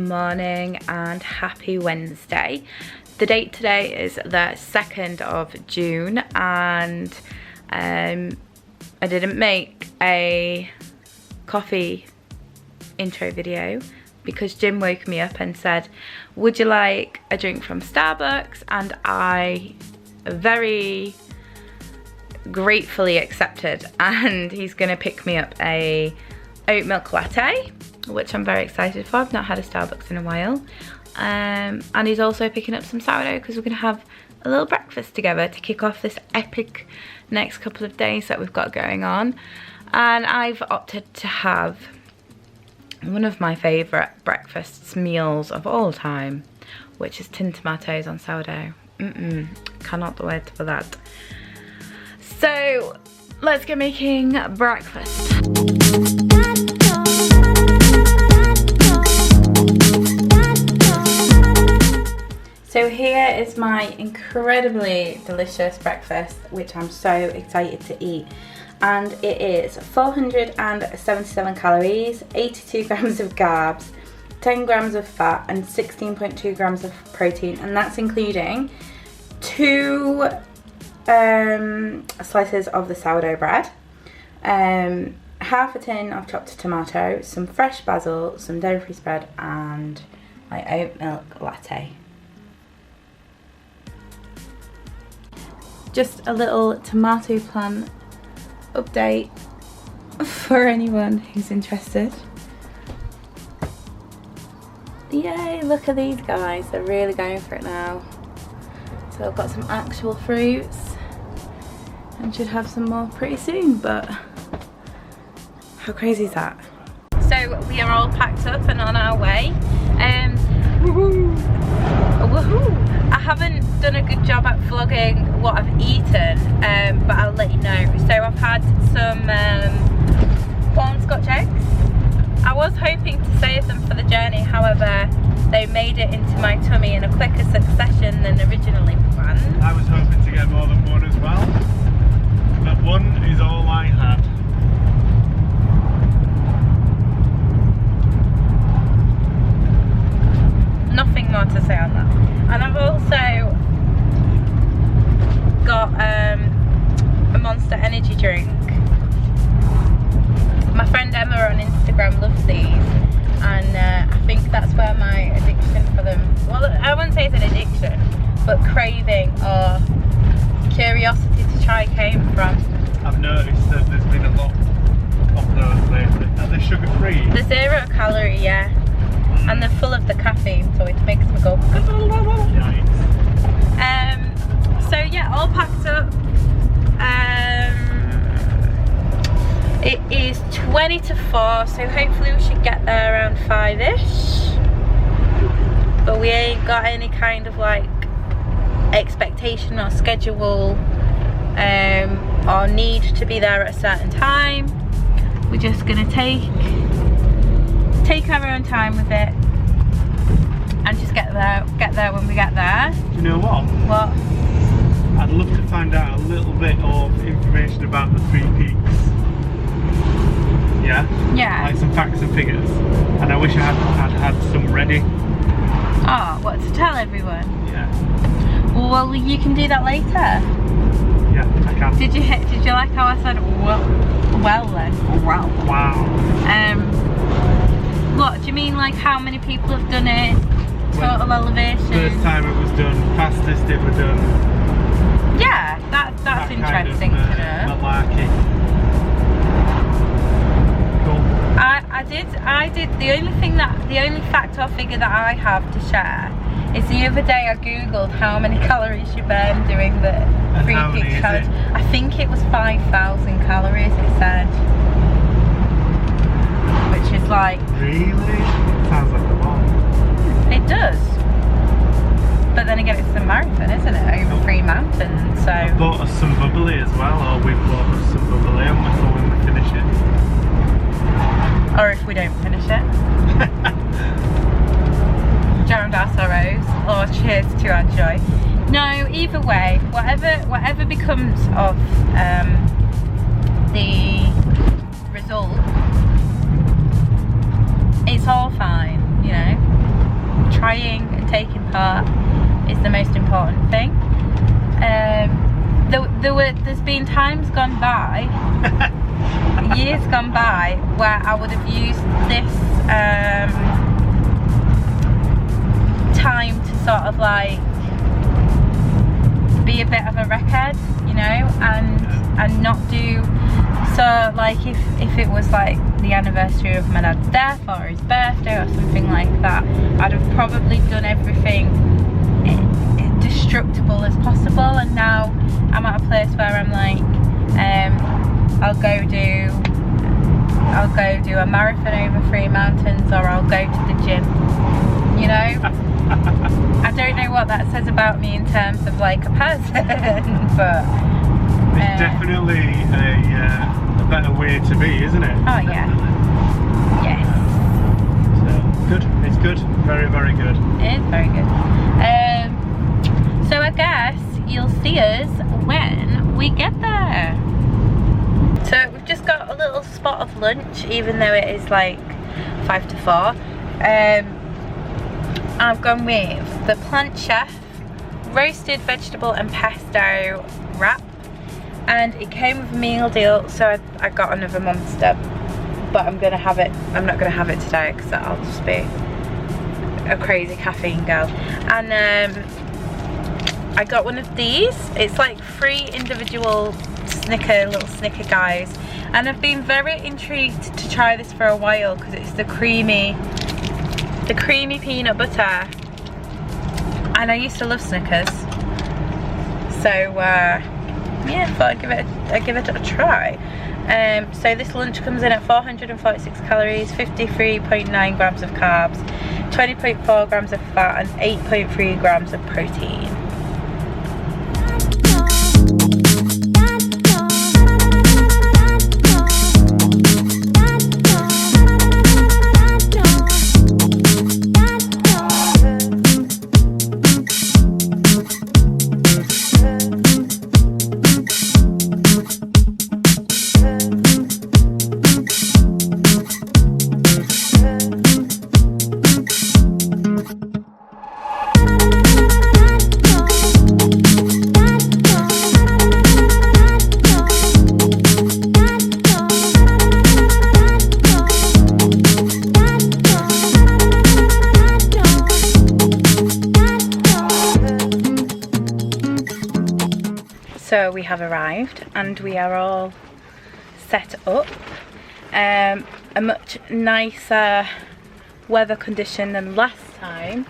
morning and happy Wednesday. The date today is the 2nd of June and I didn't make a coffee intro video because Jim woke me up and said, would you like a drink from Starbucks? And I very gratefully accepted, and he's gonna pick me up a oat milk latte, which I'm very excited for. I've not had a Starbucks in a while. And he's also picking up some sourdough because we're gonna have a little breakfast together to kick off this epic next couple of days that we've got going on. And I've opted to have one of my favourite breakfast meals of all time, which is tin tomatoes on sourdough. Cannot wait for that. So let's get making breakfast. So here is my incredibly delicious breakfast, which I'm so excited to eat. And it is 477 calories, 82 grams of carbs, 10 grams of fat and 16.2 grams of protein, and that's including 2 slices of the sourdough bread, half a tin of chopped tomato, some fresh basil, some dairy-free spread, and my oat milk latte. Just a little tomato plant update for anyone who's interested. Yay, look at these guys, they're really going for it now. So I've got some actual fruits and should have some more pretty soon, but how crazy is that? So we are all packed up and on our way. Woohoo! I haven't done a good job at vlogging what I've eaten, but I'll let you know. So I've had some corn scotch eggs. I was hoping to save them for the journey, however, they made it into my tummy in a quicker succession than originally planned. I was hoping to get more than one as well, but one is all I had. Nothing more to say on that. And I've also got a Monster energy drink. My friend Emma on Instagram loves these, and I think that's where my addiction for them, well, I wouldn't say it's an addiction, but craving or curiosity to try came from. I've noticed that there's been a lot of those lately. Are they sugar free? They're 0 calorie, yeah. And they're full of the caffeine, so it makes me go. So yeah, all packed up. It is 20 to 4, so hopefully we should get there around 5ish. But we ain't got any kind of like expectation or schedule or need to be there at a certain time. We're just gonna take our own time with it and just get there when we get there. You know what? What? I'd love to find out a little bit of information about the 3 peaks. Yeah? Yeah. Like some facts and figures. And I wish I had some ready. Oh, what, to tell everyone? Yeah. Well, you can do that later. Yeah, I can. Did you like how I said well then? Well. Wow. What, do you mean like how many people have done it? Total elevation? First time it was done, fastest it was done. Yeah, that's interesting kind of, to know. Malarkey. Cool. I did the only fact or figure that I have to share is the other day I googled how many calories you burn doing the 3 peak challenge. I think it was 5,000 calories it said. Which is like... Really? Sounds like a lot. It does. But then again, it's a marathon, isn't it? Over 3 mountains, so... I bought us some bubbly as well, or we bought us some bubbly for when we finish it. Or if we don't finish it. Drowned our sorrows, or cheers to our joy. No, either way, whatever becomes of the result, it's all fine, you know. trying and taking part is the most important thing. There's been times gone by, years gone by, where I would have used this time to sort of like be a bit of a wreckhead, you know, and not do. So like if it was like the anniversary of my dad's death or his birthday or something like that, I'd have probably done everything destructible as possible. And now I'm at a place where I'm like, I'll go do a marathon over 3 mountains, or I'll go to the gym, you know. I don't know what that says about me in terms of like a person, but it's definitely a better way to be, isn't it? Oh yeah. Yes. So good. It's good. Very, very good. It is very good. So I guess you'll see us when we get there. So we've just got a little spot of lunch, even though it is like 5 to 4. I've gone with the Plant Chef roasted vegetable and pesto wrap, and it came with a meal deal, so I got another monster, but I'm not gonna have it today because I'll just be a crazy caffeine girl. And I got one of these. It's like 3 individual little Snicker guys, and I've been very intrigued to try this for a while because it's the creamy peanut butter, and I used to love Snickers, so yeah, I thought I'd give it a try. So this lunch comes in at 446 calories, 53.9 grams of carbs, 20.4 grams of fat, and 8.3 grams of protein. So we have arrived and we are all set up. A much nicer weather condition than last time,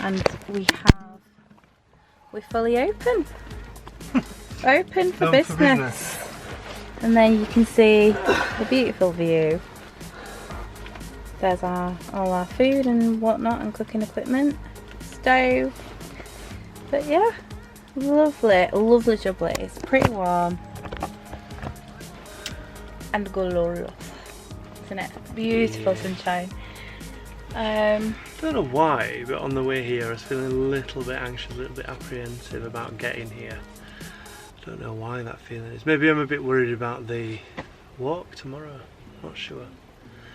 and we're fully open. Open for business. And then you can see the beautiful view. There's all our food and whatnot and cooking equipment, stove. But yeah, lovely jubbly. It's pretty warm and glorious, isn't it? Beautiful sunshine. I don't know why, but on the way here I was feeling a little bit anxious, a little bit apprehensive about getting here. I don't know why that feeling is. Maybe I'm a bit worried about the walk tomorrow. Not sure.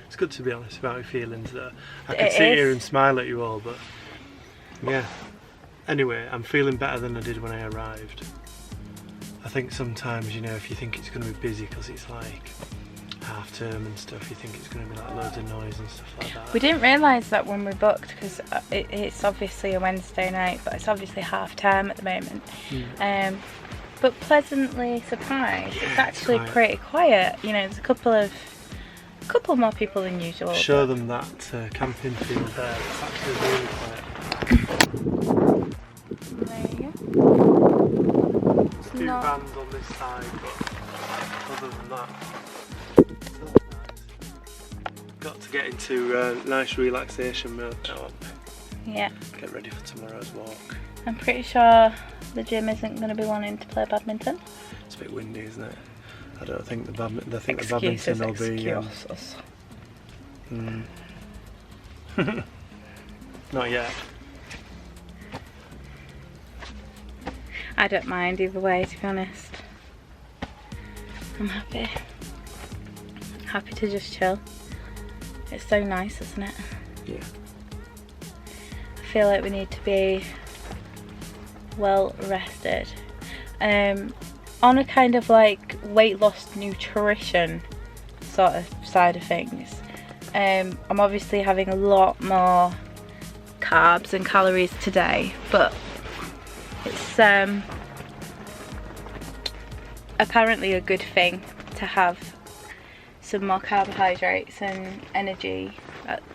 It's good to be honest about your feelings though. I could sit here and smile at you all, but yeah. Anyway, I'm feeling better than I did when I arrived. I think sometimes, you know, if you think it's going to be busy because it's like half term and stuff, you think it's going to be like loads of noise and stuff like that. We didn't realise that when we booked, because it's obviously a Wednesday night, but it's obviously half term at the moment. But pleasantly surprised. Yeah, it's actually pretty quiet. You know, there's a couple more people than usual. Show them that camping field there. It's actually really quiet. There you go. There's 2 vans on this side, but other than that, it's not nice. Got to get into nice relaxation mode now, haven't we? Yeah. Get ready for tomorrow's walk. I'm pretty sure the gym isn't going to be wanting to play badminton. It's a bit windy, isn't it? I don't think the badminton. I think the badminton will be. Not yet. I don't mind either way, to be honest. I'm happy. Happy to just chill. It's so nice, isn't it? Yeah. I feel like we need to be well rested. On a kind of like weight loss nutrition sort of side of things, I'm obviously having a lot more carbs and calories today, but it's apparently a good thing to have some more carbohydrates and energy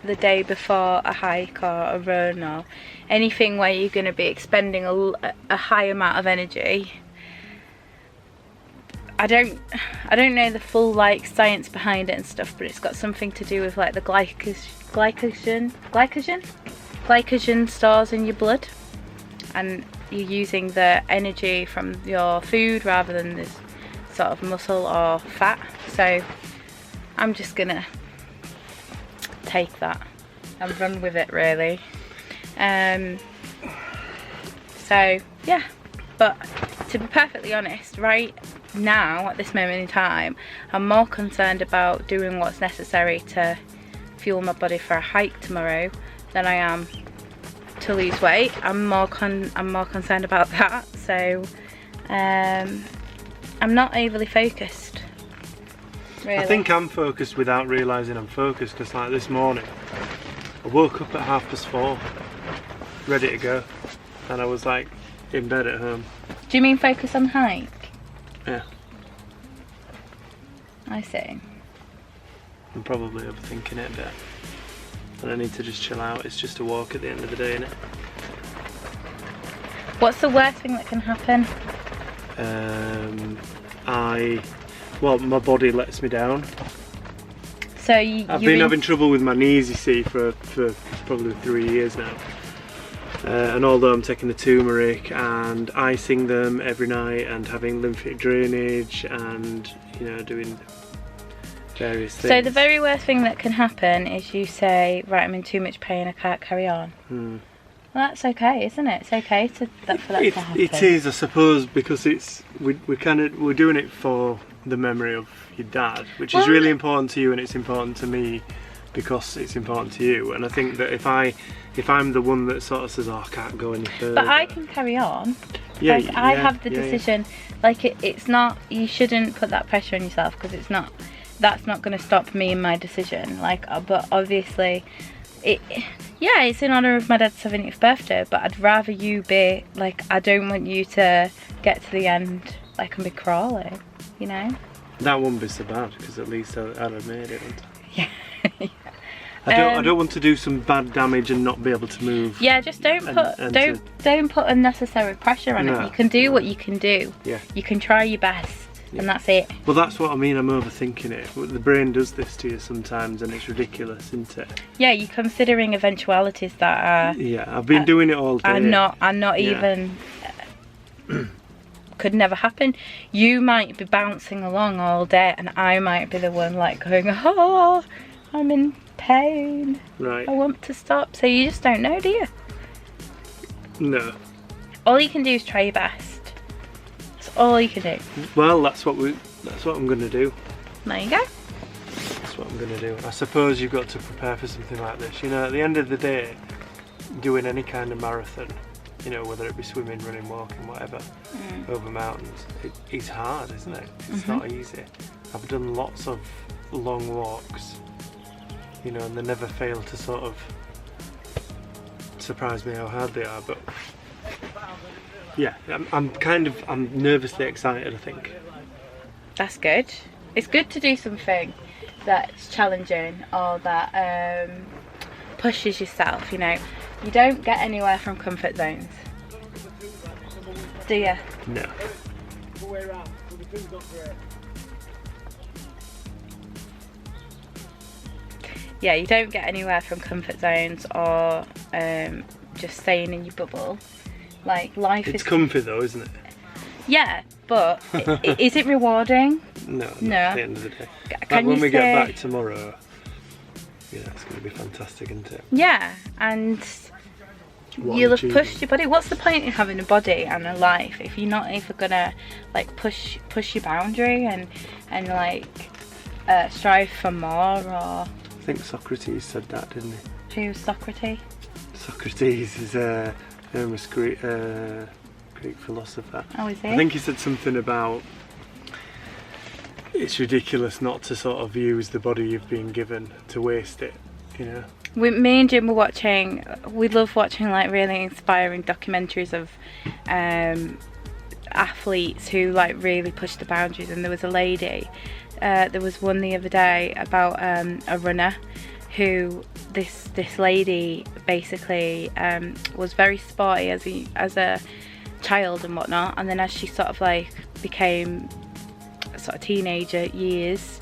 the day before a hike or a run or anything where you're going to be expending a high amount of energy. I don't know the full like science behind it and stuff, but it's got something to do with like the glycogen stores in your blood, and you're using the energy from your food rather than this sort of muscle or fat. So I'm just gonna take that and run with it, really. So yeah, but to be perfectly honest, right now at this moment in time, I'm more concerned about doing what's necessary to fuel my body for a hike tomorrow than I am to lose weight. I'm more concerned about that. So I'm not overly focused, really. I think I'm focused without realising I'm focused, because like this morning I woke up at 4:30 ready to go, and I was like in bed at home. Do you mean focus on hike? Yeah. I see. I'm probably overthinking it a bit, and I need to just chill out. It's just a walk at the end of the day, innit? What's the worst thing that can happen? Well, my body lets me down. So I've been having trouble with my knees, you see, for probably 3 years now. And although I'm taking the turmeric and icing them every night and having lymphatic drainage and, you know, doing various things. So the very worst thing that can happen is you say, right, I'm in too much pain, I can't carry on. Well, that's okay, isn't it? It's okay for that to happen. It is, I suppose, because we're doing it for the memory of your dad, which is really important to you, and it's important to me because it's important to you. And I think that if I'm the one that sort of says, oh, I can't go any further, but I can carry on. Yeah, like, I have the decision. Like it's not, you shouldn't put that pressure on yourself, because it's not, that's not going to stop me in my decision. Like, but obviously it's in honour of my dad's 70th birthday, but I'd rather you be like, I don't want you to get to the end like and be crawling, you know. That wouldn't be so bad, because at least I'd have made it, wouldn't I? Yeah. I don't want to do some bad damage and not be able to move. Yeah, just don't put unnecessary pressure on it. You can do what you can do. Yeah. You can try your best, and that's it. Well, that's what I mean. I'm overthinking it. The brain does this to you sometimes, and it's ridiculous, isn't it? Yeah, you're considering eventualities that are. Yeah, I've been doing it all day. Are not even. Could never happen. You might be bouncing along all day, and I might be the one like going, oh, I'm in pain. Right. I want to stop. So you just don't know, do you? No. All you can do is try your best. That's all you can do. Well, that's what I'm going to do. There you go. That's what I'm going to do. I suppose you've got to prepare for something like this. You know, at the end of the day, doing any kind of marathon, you know, whether it be swimming, running, walking, whatever, over mountains, it's hard, isn't it? It's not easy. I've done lots of long walks, you know, and they never fail to sort of surprise me how hard they are. But yeah, I'm nervously excited, I think. That's good. It's good to do something that's challenging or that pushes yourself, you know. You don't get anywhere from comfort zones, do you? No. Yeah, you don't get anywhere from comfort zones or just staying in your bubble. Like, life It's comfy though, isn't it? Yeah, but is it rewarding? No. No. At the end of the day. Like when we get back tomorrow, yeah, it's going to be fantastic, isn't it? Yeah, and you'll have pushed your body. What's the point in having a body and a life if you're not even gonna like push your boundary and like strive for more? Or I think Socrates said that, didn't he? Who's Socrates? Socrates is a famous Greek philosopher. Oh, is he? I think he said something about it's ridiculous not to sort of use the body you've been given, to waste it, you know. Me and Jim were watching, we love watching like really inspiring documentaries of athletes who like really push the boundaries, and there was a lady, there was one the other day about a runner who, this lady basically was very sporty as a child and whatnot, and then as she sort of like became sort of teenager years,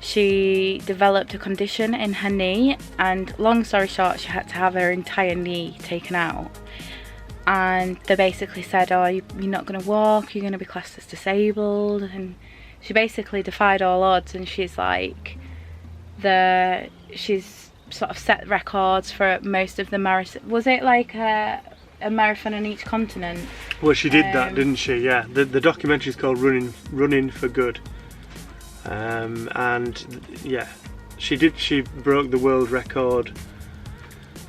she developed a condition in her knee, and long story short, she had to have her entire knee taken out. And they basically said, oh, you're not going to walk, you're going to be classed as disabled. And she basically defied all odds, and she's like she's sort of set records for most of the marathon. Was it like a marathon in each continent? Well, she did that, didn't she? Yeah, the documentary is called Running for Good. And yeah, she broke the world record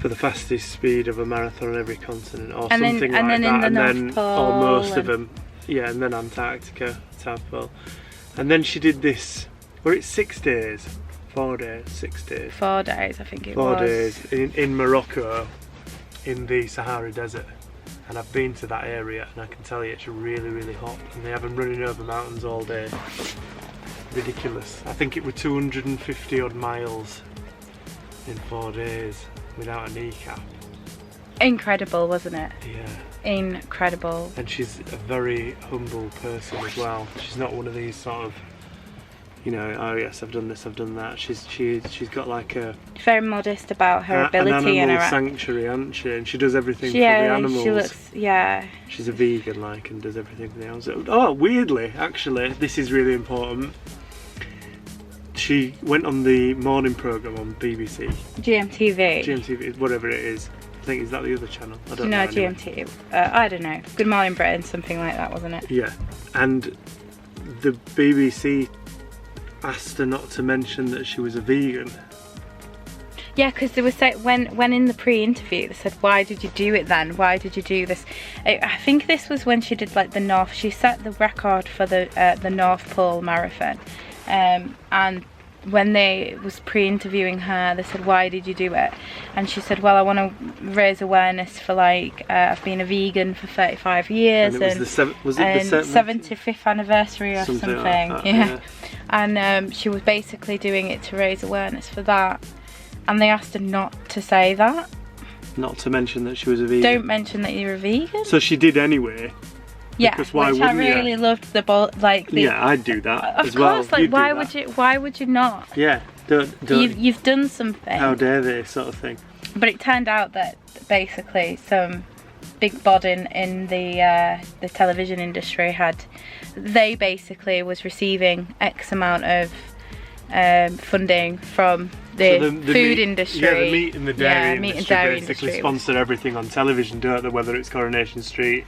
for the fastest speed of a marathon on every continent, or something like that. And then or most of them, yeah, and then Antarctica, South Pole. And then she did this, were it 6 days? 4 days, 6 days? 4 days, I think it 4 was. 4 days in Morocco, in the Sahara Desert. And I've been to that area, and I can tell you it's really, really hot. And they have them running over mountains all day. Ridiculous. I think it was 250 odd miles in 4 days without a kneecap. Incredible, wasn't it? Yeah. Incredible. And she's a very humble person as well. She's not one of these sort of, you know, oh yes, I've done this, I've done that. She's got like a very modest about her ability an and animal her sanctuary, hasn't she? And she does everything for the animals. She looks, yeah. She's a vegan, like, and does everything for the animals. Oh, weirdly, actually, this is really important. She went on the morning programme on BBC. GMTV, whatever it is. I think, is that the other channel? I don't know. No, GMT. I don't know. Good Morning Britain, something like that, wasn't it? Yeah. And the BBC asked her not to mention that she was a vegan. Yeah, because they were saying, when in the pre-interview, they said, why did you do it then? Why did you do this? I think this was when she did like she set the record for the North Pole Marathon. And when they was pre-interviewing her, they said, why did you do it? And she said, well, I want to raise awareness for like I've been a vegan for 35 years, and it was the 75th anniversary or something. Like that, yeah. And she was basically doing it to raise awareness for that, and they asked her not to say that, not to mention that she was a vegan. Don't mention that you're a vegan. So she did anyway. Yeah, which I really loved yeah, I'd do that as well. Of course, like why would you not? Yeah, don't. You've done something. How dare they, sort of thing. But it turned out that basically some big bod in the television industry they basically was receiving X amount of funding from the food industry. Yeah, the meat and the dairy industry basically sponsor everything on television, don't they? Whether it's Coronation Street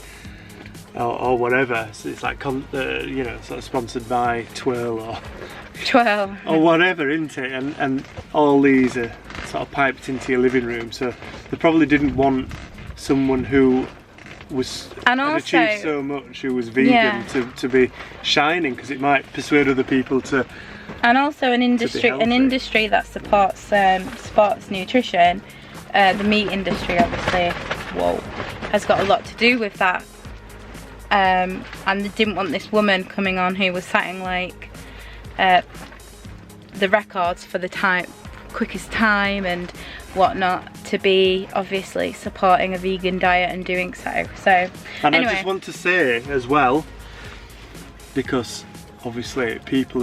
or whatever. So it's like you know, sort of sponsored by Twirl or whatever, isn't it? And all these are sort of piped into your living room. So they probably didn't want someone who had achieved so much, who was vegan, to be shining, because it might persuade other people to. And also an industry that supports sports nutrition, the meat industry obviously, has got a lot to do with that. And they didn't want this woman coming on who was setting like the records for the quickest time and whatnot to be obviously supporting a vegan diet and doing so. And anyway. I just want to say as well, because obviously people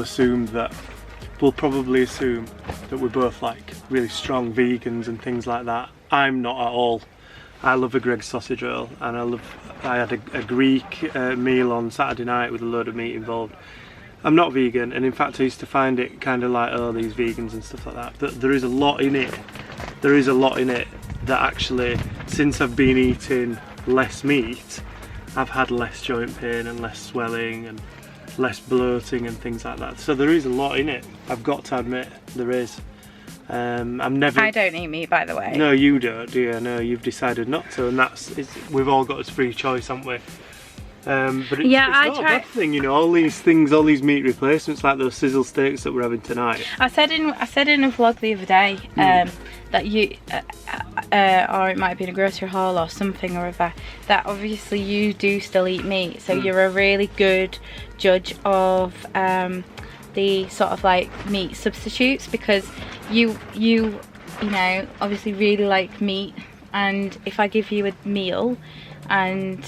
will probably assume that we're both like really strong vegans and things like that. I'm not at all. I love a Greggs sausage roll, and I had a Greek meal on Saturday night with a load of meat involved. I'm not vegan, and in fact I used to find it kind of like, oh, these vegans and stuff like that. But there is a lot in it. There is a lot in it that actually, since I've been eating less meat, I've had less joint pain and less swelling and less bloating and things like that. So there is a lot in it. I've got to admit there is. I'm never. I don't eat meat, by the way. No, you don't, do you? No, you've decided not to, and we've all got this free choice, haven't we? But it's not a bad thing, you know. All these things, all these meat replacements, like those sizzle steaks that we're having tonight. I said in a vlog the other day that you, or it might have been a grocery haul or something or other, that obviously you do still eat meat, so you're a really good judge of the sort of like meat substitutes, because you know, obviously really like meat, and if I give you a meal and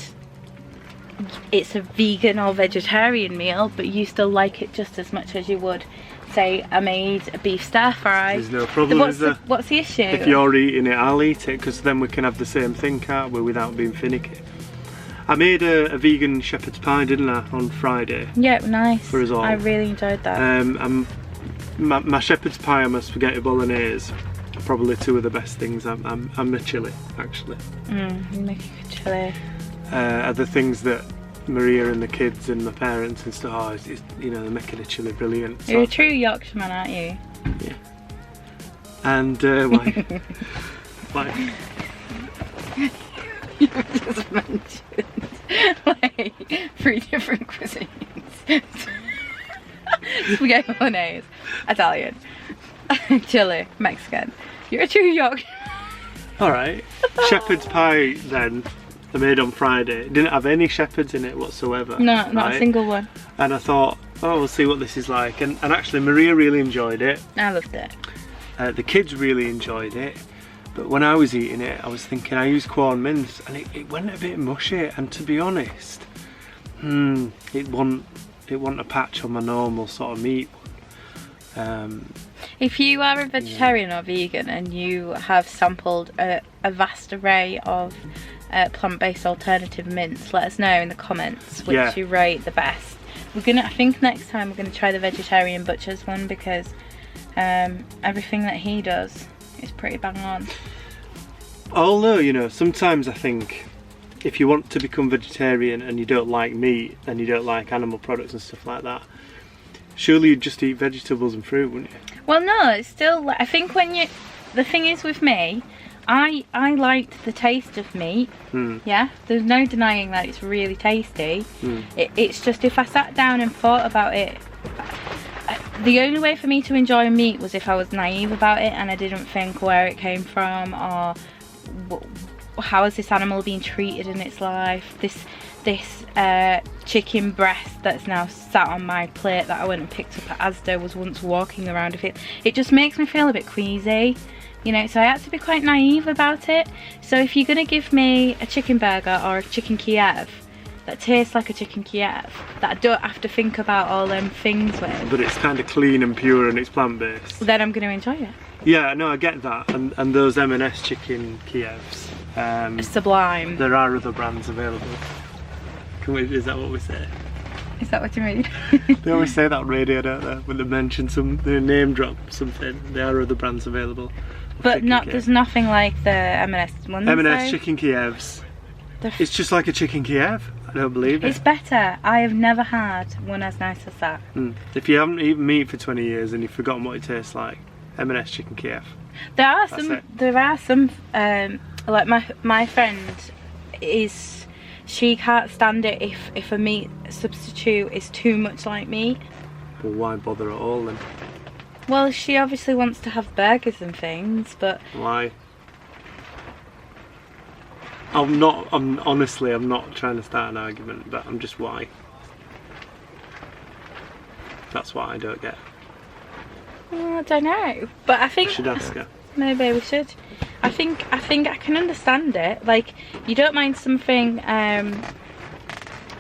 it's a vegan or vegetarian meal but you still like it just as much as you would, say, I made a beef stir fry. There's no problem, is there? What's the issue? If you're eating it, I'll eat it, because then we can have the same thing, can't we, without being finicky. I made a vegan shepherd's pie, didn't I, on Friday? Yeah, nice. For us all. I really enjoyed that. My shepherd's pie and my spaghetti bolognese are probably two of the best things. I'm the chilli, actually. You make a good chilli. Are the things that Maria and the kids and my parents and stuff, you know, they're making a chilli brilliant. You're a true Yorkshireman, aren't you? Yeah. And why? Why? You just mentioned like 3 different cuisines. Spaghetti bolognese, Italian, chili, Mexican. You're a true Yorkshireman. Alright. Shepherd's pie then, I made on Friday. It didn't have any shepherds in it whatsoever. No, not a single one. And I thought, oh, we'll see what this is like. And actually Maria really enjoyed it. I loved it. The kids really enjoyed it. But when I was eating it, I was thinking, I used corn mince and it went a bit mushy. And to be honest, it wasn't a patch on my normal sort of meat. If you are a vegetarian or vegan and you have sampled a vast array of plant-based alternative mince, let us know in the comments which you rate the best. I think next time we're gonna try the vegetarian butcher's one, because everything that he does is pretty bang on. Although, you know, sometimes I think if you want to become vegetarian and you don't like meat and you don't like animal products and stuff like that, surely you'd just eat vegetables and fruit, wouldn't you? Well, no, it's still, I think the thing is with me, I liked the taste of meat. Yeah, there's no denying that it's really tasty. It's just if I sat down and thought about it, the only way for me to enjoy meat was if I was naive about it and I didn't think where it came from or how is this animal being treated in its life. This chicken breast that's now sat on my plate that I went and picked up at Asda was once walking around with it. It just makes me feel a bit queasy, you know, so I had to be quite naive about it. So if you're gonna give me a chicken burger or a chicken Kiev that tastes like a chicken Kiev, that I don't have to think about all them things with, but it's kind of clean and pure and it's plant-based, then I'm gonna enjoy it. Yeah, no, I get that. And those M&S chicken Kievs, sublime. There are other brands available. Is that what we say? Is that what you mean? They always say that on radio, don't they? When they mention they name drop something, there are other brands available. But there's nothing like the M&S ones. M&S chicken Kievs. It's just like a chicken Kiev. I don't believe it. It's better. I have never had one as nice as that. If you haven't eaten meat for 20 years and you've forgotten what it tastes like, M&S chicken Kiev. There are some like my friend she can't stand it if a meat substitute is too much like meat. Well, why bother at all then? Well, she obviously wants to have burgers and things, but why? Honestly, I'm not trying to start an argument, but I'm just why. That's what I don't get. I don't know, but I think we should ask her. Maybe we should. I think I can understand it. Like, you don't mind something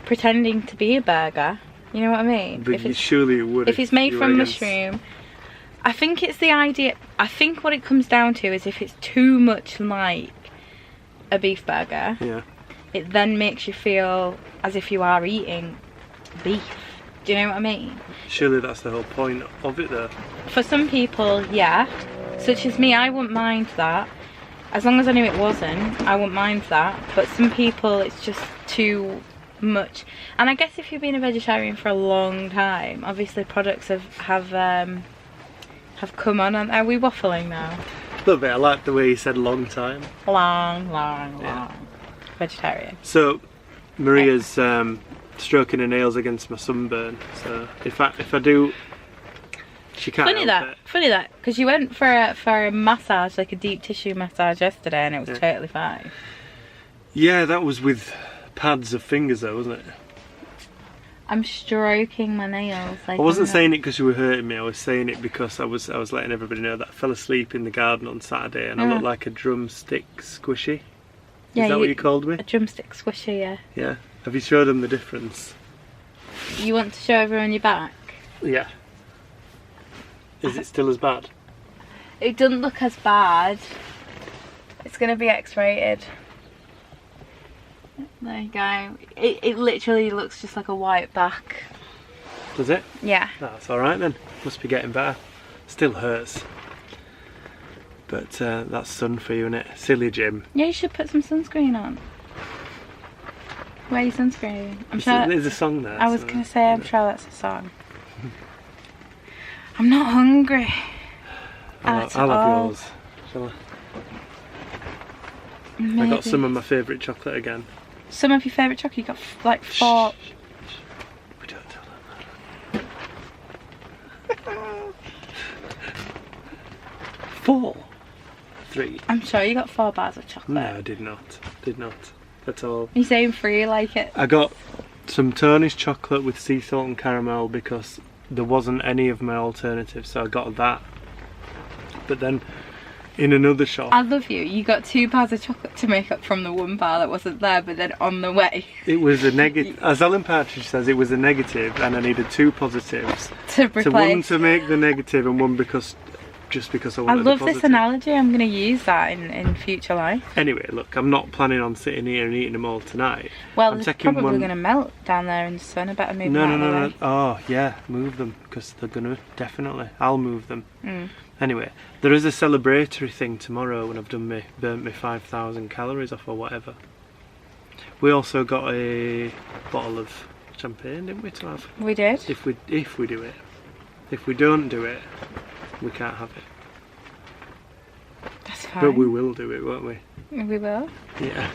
pretending to be a burger. You know what I mean? But surely you would. If it's made from mushroom, I think it's the idea. I think what it comes down to is if it's too much like a beef burger, it then makes you feel as if you are eating beef. Do you know what I mean? Surely that's the whole point of it though. For some people, yeah. Such as me, I wouldn't mind that. As long as I knew it wasn't, I wouldn't mind that. But some people, it's just too much. And I guess if you've been a vegetarian for a long time, obviously products have have come on. Are we waffling now? A little bit. I like the way you said long time. Long. Vegetarian. So Maria's stroking her nails against my sunburn. So if I do, she can't help it. Funny that, because you went for a massage, like a deep tissue massage yesterday, and it was totally fine. Yeah, that was with pads of fingers though, wasn't it? I'm stroking my nails. Like I wasn't saying it because you were hurting me. I was saying it because I was letting everybody know that I fell asleep in the garden on Saturday and I looked like a drumstick squishy. Is that what you called me? A drumstick squishy, yeah. Yeah. Have you showed them the difference? You want to show everyone your back? Yeah. Is it still as bad? It doesn't look as bad. It's going to be X-rated. There you go. It literally looks just like a white back. Does it? Yeah. That's alright then. Must be getting better. Still hurts. But that's sun for you, innit? Silly Jim. Yeah, you should put some sunscreen on. Wear your sunscreen. I'm sure there's a song there. I was going to say, I'm sure that's a song. I'm not hungry. I'll have yours. Shall I? Maybe. I got some of my favourite chocolate again. Some of your favourite chocolate? You got like 4. We don't tell them that. 4? 3? I'm sure you got 4 bars of chocolate. No, I did not. Did not. At all. You're saying 3 like it? I got some Tony's chocolate with sea salt and caramel because there wasn't any of my alternatives, so I got that. But then in another shop, I love you. You got 2 bars of chocolate to make up from the 1 bar that wasn't there, but then on the way it was a negative. As Alan Partridge says, it was a negative, and I needed 2 positives to replace. One to make the negative, and one just because I wanted. I love this analogy. I'm going to use that in future life. Anyway, look, I'm not planning on sitting here and eating them all tonight. Well, it's probably going to melt down there in the sun. I better move them out of the way. Oh yeah, move them because they're going to definitely. I'll move them. Anyway, there is a celebratory thing tomorrow when I've burnt me 5,000 calories off or whatever. We also got a bottle of champagne, didn't we, to have? We did. If we do it. If we don't do it, we can't have it. That's fine. But we will do it, won't we? We will. Yeah.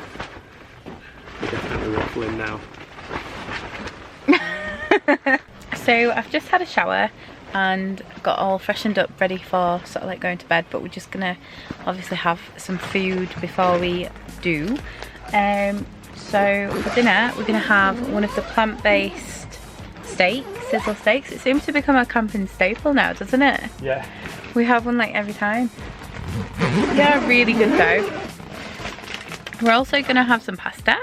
We're definitely waffling now. So I've just had a shower and got all freshened up, ready for sort of like going to bed, but we're just gonna obviously have some food before we do. So for dinner we're gonna have one of the plant-based steaks, sizzle steaks. It seems to become a camping staple now, doesn't it? Yeah. We have one like every time. They're really good though. We're also gonna have some pasta,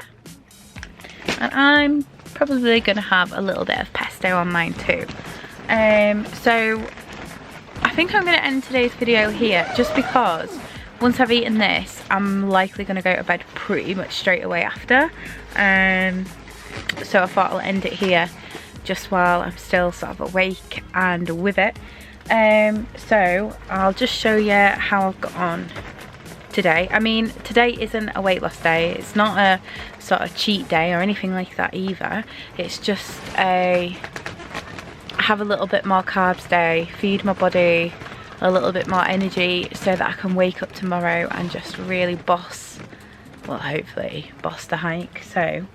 and I'm probably gonna have a little bit of pesto on mine too. So I think I'm gonna end today's video here, just because once I've eaten this I'm likely gonna go to bed pretty much straight away after. So I thought I'll end it here just while I'm still sort of awake and with it. So I'll just show you how I've got on today. I mean, today isn't a weight loss day. It's not a sort of cheat day or anything like that either. It's just a have a little bit more carbs day, feed my body a little bit more energy so that I can wake up tomorrow and just really boss, well, hopefully boss the hike. So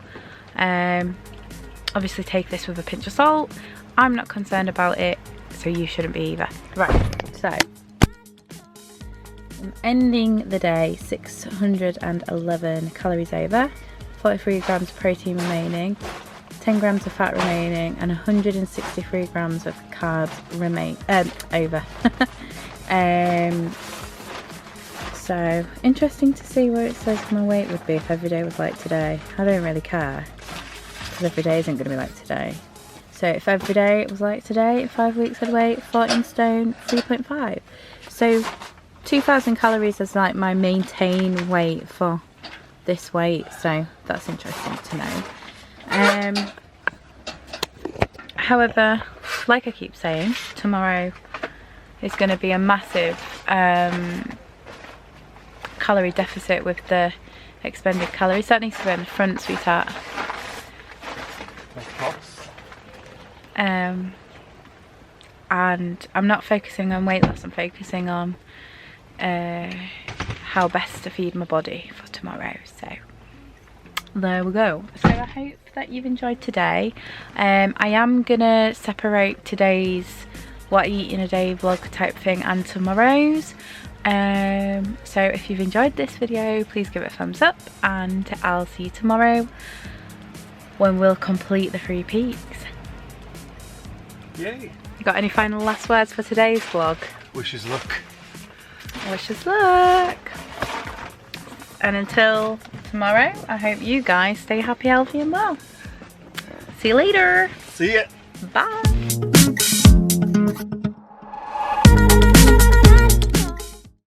obviously take this with a pinch of salt. I'm not concerned about it, so you shouldn't be either. Right, so I'm ending the day 611 calories over, 43 grams of protein remaining, 10 grams of fat remaining, and 163 grams of carbs over. So interesting to see where it says my weight would be if every day was like today. I don't really care, because every day isn't going to be like today. So if every day it was like today, in 5 weeks I'd weigh 14 stone 3.5. So 2,000 calories is like my maintain weight for this weight, so that's interesting to know. However, like I keep saying, tomorrow is going to be a massive calorie deficit with the expended calories. That needs to be on the front, sweetheart. and I'm not focusing on weight loss, I'm focusing on how best to feed my body for tomorrow. So there we go. So I hope that you've enjoyed today. I am gonna separate today's what I eat in a day vlog type thing and tomorrow's. So if you've enjoyed this video, please give it a thumbs up, and I'll see you tomorrow when we'll complete the 3 peaks. Yay! You got any final last words for today's vlog? Wish us luck. Wish us luck. And until tomorrow, I hope you guys stay happy, healthy and well. See you later. See ya. Bye.